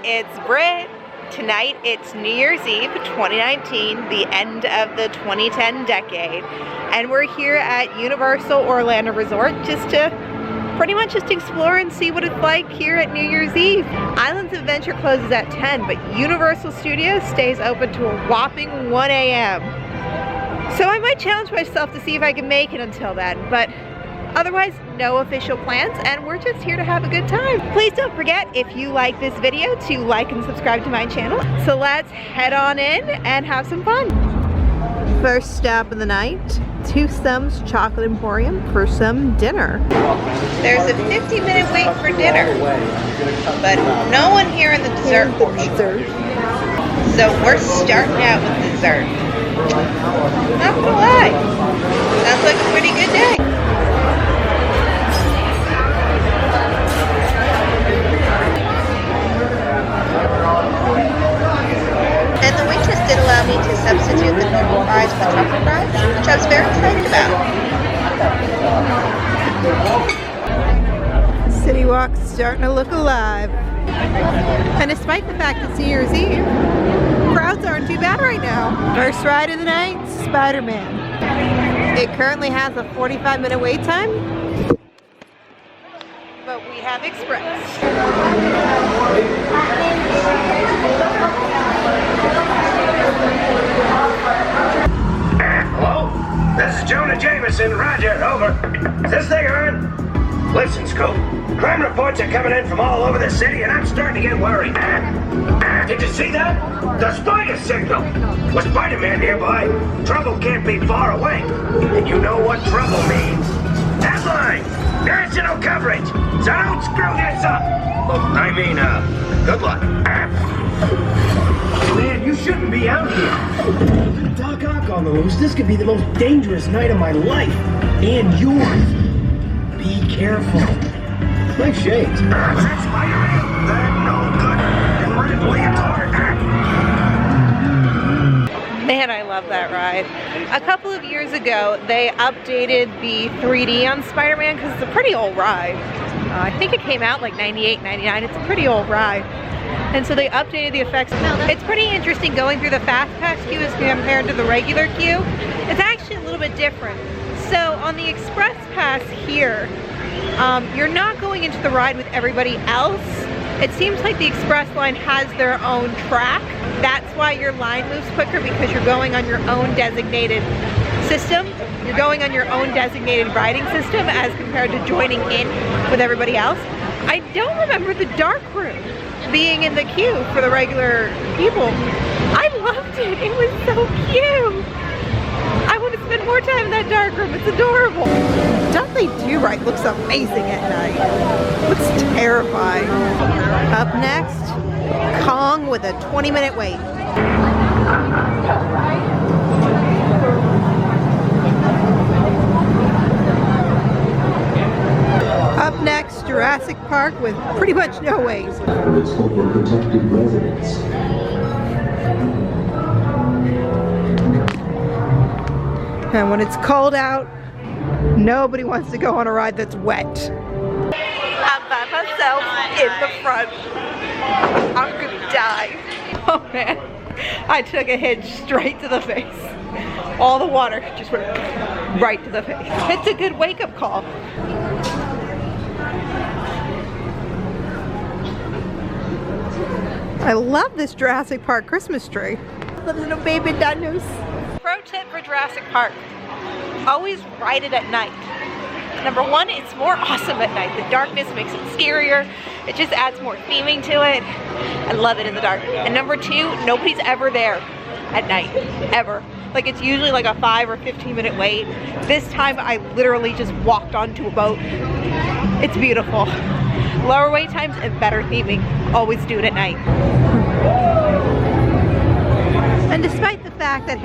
it's Britt. Tonight it's New Year's Eve 2019, the end of the 2010 decade, and we're here at Universal Orlando Resort just to pretty much just explore and see what it's like here at New Year's Eve. Islands of Adventure closes at 10, but Universal Studios stays open to a whopping 1 a.m. So I might challenge myself to see if I can make it until then, but otherwise, no official plans, and we're just here to have a good time. Please don't forget, if you like this video, to like and subscribe to my channel. So let's head on in and have some fun. First stop of the night, Two Thumbs Chocolate Emporium for some dinner. There's a 50-minute wait for dinner, but no one here in the dessert portion. So we're starting out with dessert. Not gonna lie, sounds like a pretty good day. And the waitress did allow me to substitute the normal fries for truffle fries, which I was very excited about. City Walk's starting to look alive. And despite the fact it's New Year's Eve, crowds aren't too bad right now. First ride of the night, Spider-Man. It currently has a 45-minute wait time, but we have Express. Hello? This is Jonah Jameson. Roger, over. Is this thing on? Listen, Scoop. Crime reports are coming in from all over the city, and I'm starting to get worried. Did you see that? The Spider signal! With Spider-Man nearby, trouble can't be far away. And you know what trouble means. Headline! National coverage! So don't screw this up! Good luck. Man, you shouldn't be out here. With Doc Ock on the loose, this could be the most dangerous night of my life. And yours. Be careful. Nice shades. That's Spider-Man. They're no good. And red leotard. Man, I love that ride. A couple of years ago, they updated the 3D on Spider-Man because it's a pretty old ride. I think it came out like 98, 99. It's a pretty old ride. And so they updated the effects. It's pretty interesting going through the Fast Pass queue as compared to the regular queue. It's actually a little bit different. So on the Express Pass here, you're not going into the ride with everybody else. It seems like the Express line has their own track. That's why your line moves quicker, because you're going on your own designated system. You're going on your own designated riding system as compared to joining in with everybody else. I don't remember the dark room being in the queue for the regular people. I loved it. It was so cute. I want to spend more time in that dark room. It's adorable. Dudley Do Right looks amazing at night. Looks terrifying. Up next, Kong with a 20-minute wait. Up next, Jurassic Park with pretty much no wait. It's for protected residents. And when it's cold out, nobody wants to go on a ride that's wet. I'm by myself in the front. I'm gonna die. Oh man, I took a hit straight to the face. All the water just went right to the face. It's a good wake-up call. I love this Jurassic Park Christmas tree. The little baby dinos. Pro tip for Jurassic Park: always ride it at night. Number one, it's more awesome at night. The darkness makes it scarier. It just adds more theming to it. I love it in the dark. And number two, nobody's ever there at night, ever. Like, it's usually like a 5 or 15-minute wait. This time I literally just walked onto a boat. It's beautiful. Lower wait times and better theming. Always do it at night. And despite the fact that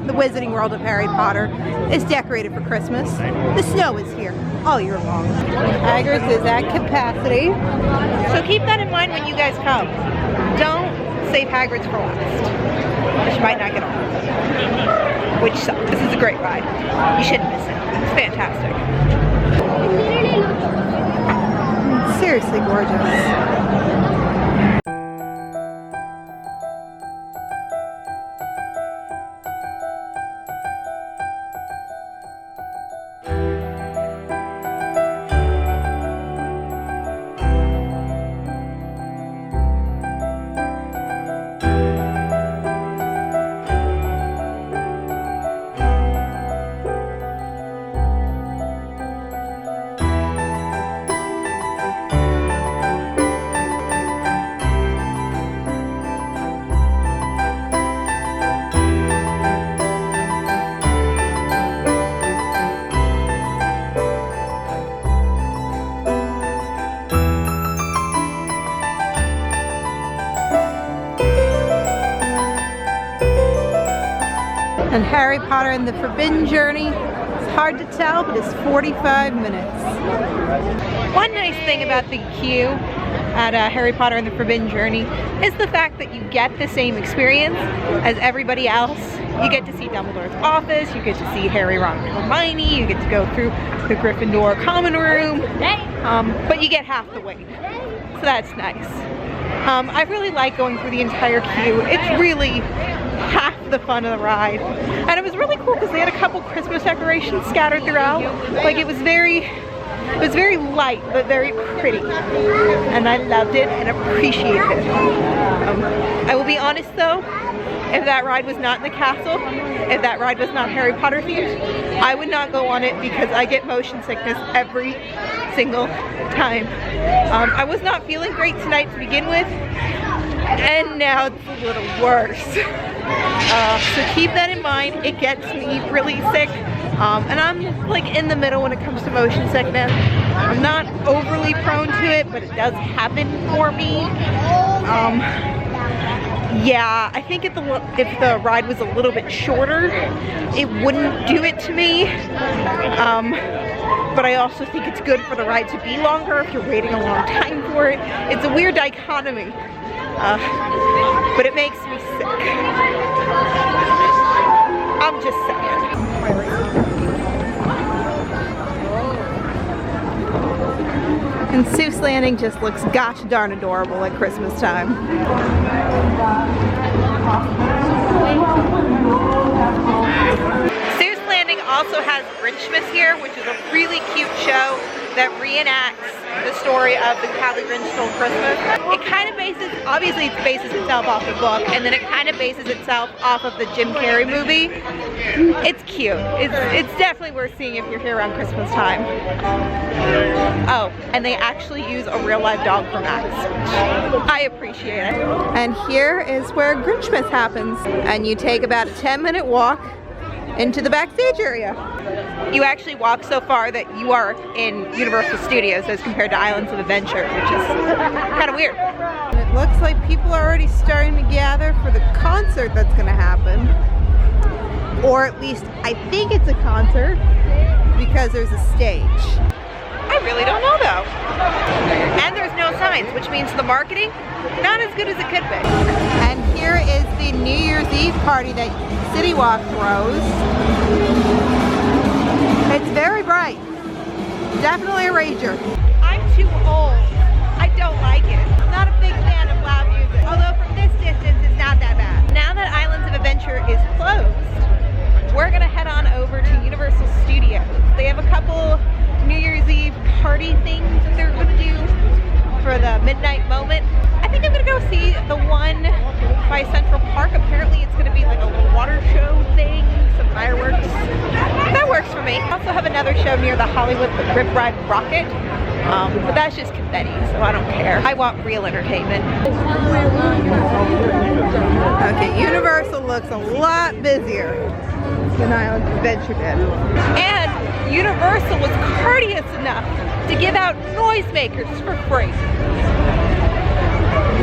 the Wizarding World of Harry Potter is decorated for Christmas, the snow is here all year long. Hagrid's is at capacity, so keep that in mind when you guys come. Don't save Hagrid's for last, which you might not get on. Which sucks. This is a great ride. You shouldn't miss it. It's fantastic. Seriously gorgeous. Harry Potter and the Forbidden Journey. It's hard to tell, but it's 45 minutes. One nice thing about the queue at Harry Potter and the Forbidden Journey is the fact that you get the same experience as everybody else. You get to see Dumbledore's office, you get to see Harry, Ron, and Hermione, you get to go through the Gryffindor common room, but you get half the wait, so that's nice. I really like going through the entire queue. It's really half the fun of the ride, and it was really cool because they had a couple Christmas decorations scattered throughout. Like it was very light but very pretty, and I loved it and appreciated it. I will be honest though, if that ride was not in the castle, if that ride was not Harry Potter themed, I would not go on it because I get motion sickness every single time. I was not feeling great tonight to begin with, and now it's a little worse. So keep that in mind. It gets me really sick, and I'm like in the middle when it comes to motion sickness. I'm not overly prone to it, but it does happen for me. Yeah, I think if the ride was a little bit shorter, it wouldn't do it to me. But I also think it's good for the ride to be longer if you're waiting a long time for it. It's a weird dichotomy, but it makes me sick. I'm just saying. And Seuss Landing just looks gosh darn adorable at Christmas time. Seuss Landing also has Grinchmas here, which is a really cute show that reenacts the story of how the Grinch stole Christmas. It kind of obviously it bases itself off the book, and then it kind of bases itself off of the Jim Carrey movie. It's cute. It's definitely worth seeing if you're here around Christmas time. Oh, and they actually use a real live dog for Max. I appreciate it. And here is where Grinchmas happens, and you take about a 10-minute walk into the backstage area. You actually walk so far that you are in Universal Studios as compared to Islands of Adventure, which is kind of weird. And it looks like people are already starting to gather for the concert that's going to happen. Or at least I think it's a concert because there's a stage. I really don't know though. And there's no signs, which means the marketing, not as good as it could be. And here is the New Year's Eve party that City Walk throws. It's very bright. Definitely a rager. I'm too old. I don't like it. I'm not a big fan of loud music. Although from this distance, it's not that bad. Now that Islands of Adventure is closed, we're gonna head on over to Universal Studios. They have a couple New Year's Eve party things that they're gonna do for the midnight moment. I think I'm gonna go see the one by Central Park. Apparently it's gonna be like a little water show thing, some fireworks. That works for me. I also have another show near the Hollywood Rip Ride Rocket, but that's just confetti, so I don't care. I want real entertainment. Okay, Universal looks a lot busier than Islands of Adventure did. And Universal was courteous enough to give out noisemakers for free.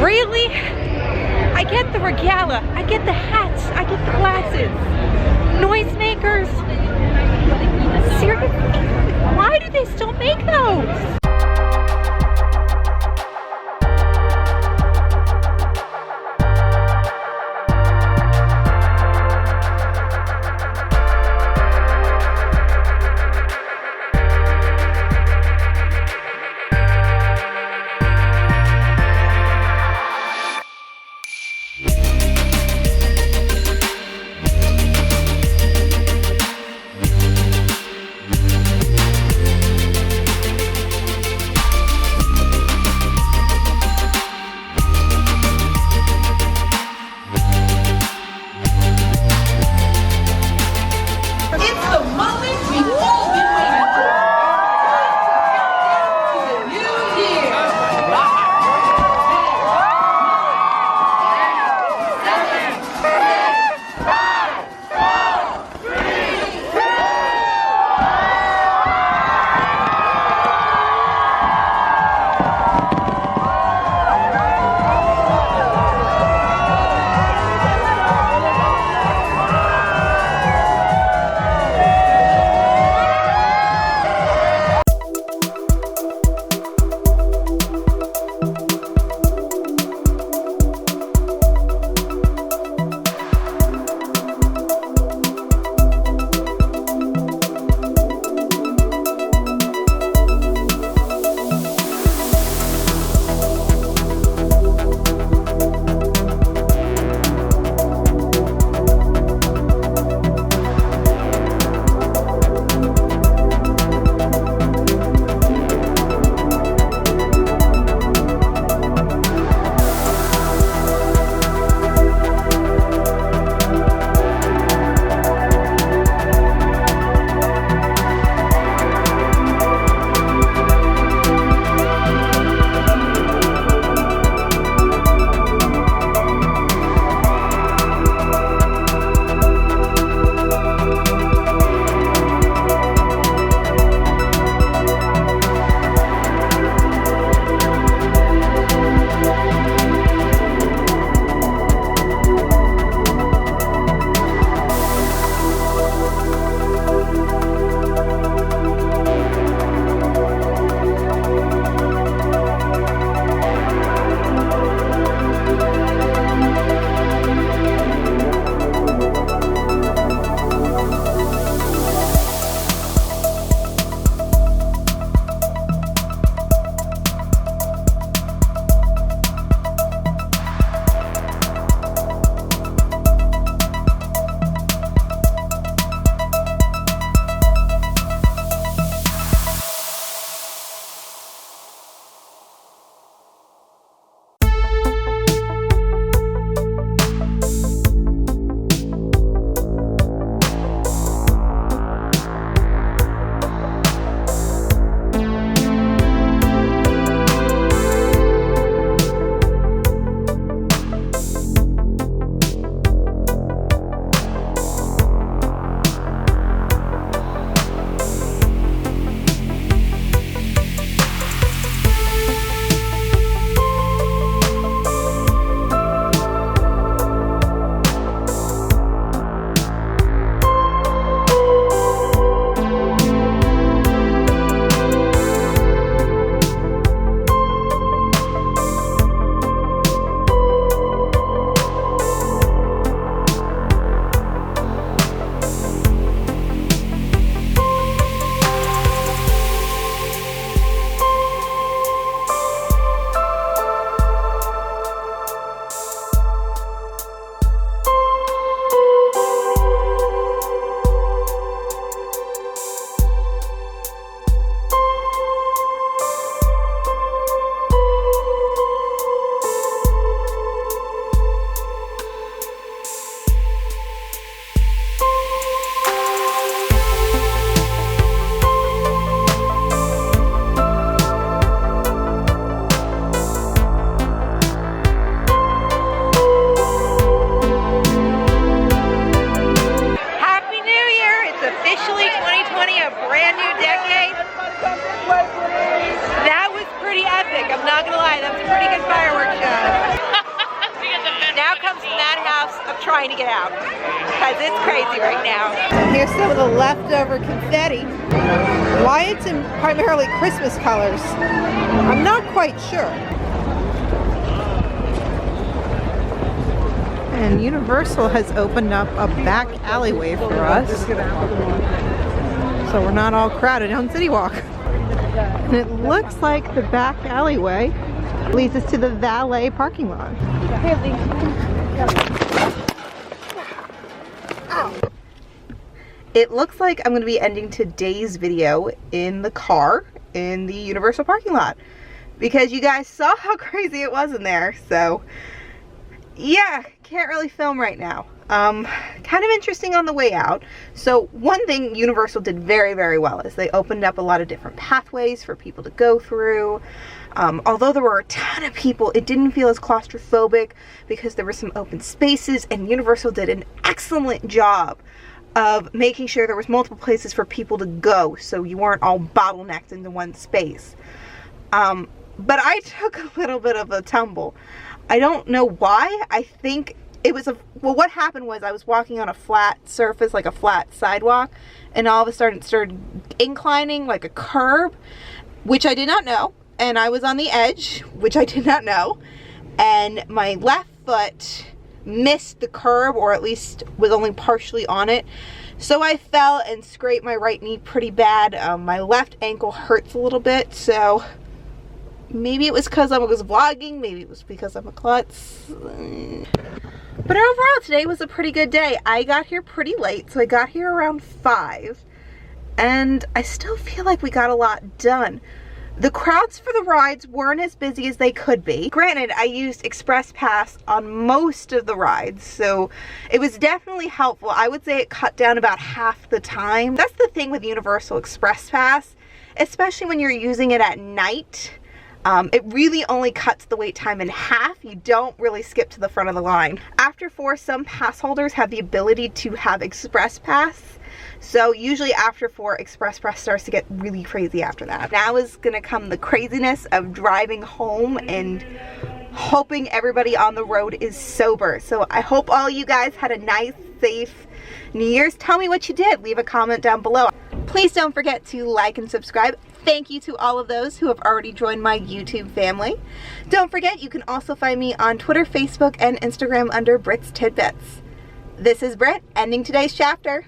Really? I get the regalia, I get the hats, I get the glasses. Noisemakers? Seriously? Why do they still make those? I'm not gonna lie, that was a pretty good fireworks show. Now comes the madhouse of trying to get out, because it's crazy right now. And here's some of the leftover confetti. Why it's in primarily Christmas colors, I'm not quite sure. And Universal has opened up a back alleyway for us, so we're not all crowded on City Walk. And it looks like the back alleyway leads us to the valet parking lot. It looks like I'm going to be ending today's video in the car in the Universal parking lot, because you guys saw how crazy it was in there. So yeah, can't really film right now. Kind of interesting on the way out. So one thing Universal did very, very well is they opened up a lot of different pathways for people to go through. Although there were a ton of people, it didn't feel as claustrophobic because there were some open spaces, and Universal did an excellent job of making sure there was multiple places for people to go, so you weren't all bottlenecked into one space. But I took a little bit of a tumble. I don't know why. I think it was well, what happened was I was walking on a flat surface, like a flat sidewalk, and all of a sudden it started inclining like a curb, which I did not know, and I was on the edge, which I did not know, and my left foot missed the curb, or at least was only partially on it, so I fell and scraped my right knee pretty bad. My left ankle hurts a little bit, so maybe it was because I was vlogging, maybe it was because I'm a klutz. But overall, today was a pretty good day. I got here pretty late, so I got here around 5, and I still feel like we got a lot done. The crowds for the rides weren't as busy as they could be. Granted, I used Express Pass on most of the rides, so it was definitely helpful. I would say it cut down about half the time. That's the thing with Universal Express Pass, especially when you're using it at night. It really only cuts the wait time in half. You don't really skip to the front of the line. After 4, some pass holders have the ability to have Express Pass. So usually after 4, Express Pass starts to get really crazy after that. Now is gonna come the craziness of driving home and hoping everybody on the road is sober. So I hope all you guys had a nice, safe New Year's. Tell me what you did. Leave a comment down below. Please don't forget to like and subscribe. Thank you to all of those who have already joined my YouTube family. Don't forget, you can also find me on Twitter, Facebook, and Instagram under Brit's Tidbits. This is Brit, ending today's chapter.